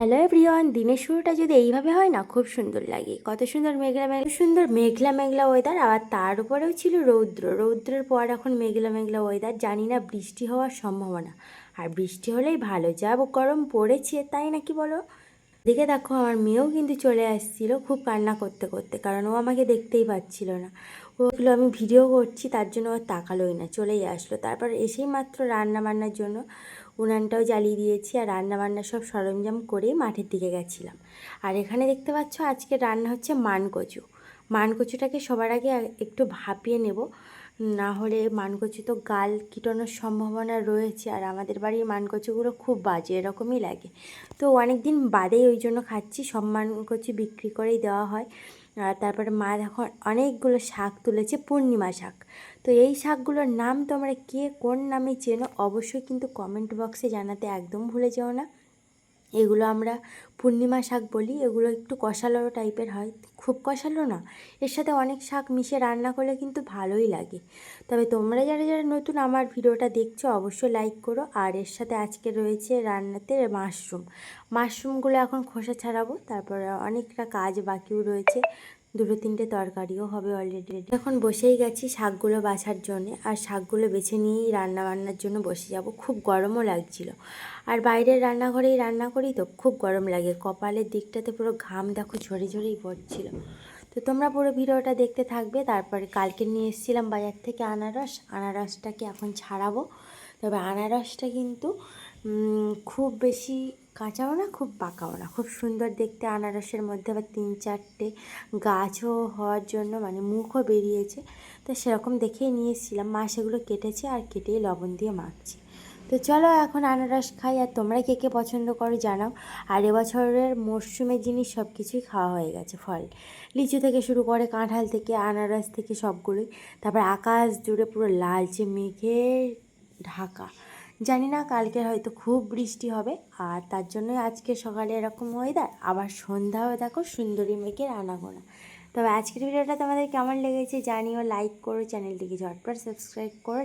Hello everyone, দিনের শুরুটা যদি এইভাবে হয় না, খুব সুন্দর লাগে। কত সুন্দর মেঘলা মেঘলা, সুন্দর মেঘলা মেঘলা ওয়েদার, আবার তার উপরেও ছিল রৌদ্রের পর এখন মেঘলা মেঘলা ওয়েদার। জানি না বৃষ্টি হওয়ার সম্ভাবনা, আর বৃষ্টি হলেই ভালো। যা গরম পড়েছে, তাই নাকি বলো? দেখে দেখো, আমার মেয়েও কিন্তু চলে আসছিল খুব কান্না করতে করতে, কারণ ও আমাকে দেখতেই পাচ্ছিল না। ওগুলো আমি ভিডিও করছি, তার জন্য ও তাকালোই না, চলেই আসলো। তারপর এসেই মাত্র রান্না বান্নার জন্য উনানটাও জ্বালিয়ে দিয়েছি, আর রান্না বান্না সব সরঞ্জাম করেই মাঠের দিকে গেছিলাম। আর এখানে দেখতে পাচ্ছ, আজকে রান্না হচ্ছে মানকচু। মানকচুটাকে সবার আগে একটু ভাপিয়ে নেব, না হলে মানকচু তো গাল কিটানোর সম্ভাবনা রয়েছে। আর আমাদের বাড়ির মানকচুগুলো খুব বাজে, এরকমই লাগে। তো অনেক দিন বাদেই ওই জন্য খাচ্ছি, সব মানকচু বিক্রি করেই দেওয়া হয়। আর তারপরে মা এখন অনেকগুলো শাক তুলেছে, পূর্ণিমা শাক। তো এই শাকগুলোর নাম তোমরা কে কোন নামে চেনো অবশ্যই কিন্তু কমেন্ট বক্সে জানাতে একদম ভুলে যেও না। এগুলো আমরা পূর্ণিমা শাক বলি। এগুলো একটু কষালো টাইপের হয়, খুব কষালো না। এর সাথে অনেক শাক মিশিয়ে রান্না করলে কিন্তু ভালোই লাগে। তবে তোমরা যারা যারা নতুন আমার ভিডিওটা দেখছো অবশ্যই লাইক করো। আর এর সাথে আজকে রয়েছে রান্নাতে মাশরুমগুলো এখন খোসা ছাড়াবো। তারপরে অনেকটা কাজ বাকিও রয়েছে, দুটো তিনটে তরকারিও হবে অলরেডি। এখন বসেই গেছি শাকগুলো বাছার জন্যে, আর শাকগুলো বেছে নিয়েই রান্না বান্নার জন্য বসে যাব। খুব গরমও লাগছিল, আর বাইরের রান্নাঘরেই রান্না করি তো খুব গরম লাগে। কপালের দিকটাতে পুরো ঘাম দেখো ঝরে ঝরেই পড়ছিল। তো তোমরা পুরো ভিডিওটা দেখতে থাকবে। তারপরে কালকে নিয়ে এসেছিলাম বাজার থেকে আনারসটাকে এখন ছাড়াবো। তবে আনারসটা কিন্তু খুব বেশি কাঁচাও না, খুব পাকাও না, খুব সুন্দর দেখতে। আনারসের মধ্যে আবার 3-4টে গাছও হওয়ার জন্য, মানে মুখও বেরিয়েছে। তো সেরকম দেখেই নিয়ে এসেছিলাম। মা সেগুলো কেটেছে, আর কেটেই লবণ দিয়ে মাখছি। তো চলো এখন আনারস খাই। আর তোমরা কে কে পছন্দ করো জানাও। আর এবছরের মরশুমের জিনিস সব কিছুই খাওয়া হয়ে গেছে, ফল লিচু থেকে শুরু করে কাঁঠাল থেকে আনারস থেকে সবগুলোই। তারপর আকাশ জুড়ে পুরো লালচে মেঘে ঢাকা। জানি না কালকে হয়তো খুব বৃষ্টি হবে, আর তার জন্যই আজকে সকালে এরকম ওয়েদার। আবার সন্ধ্যাও দেখো সুন্দরী মেঘের আনাগোনা। তবে আজকের ভিডিওটা তোমাদের কেমন লেগেছে জানিও। লাইক করো, চ্যানেলটিকে ঝটপট সাবস্ক্রাইব করো।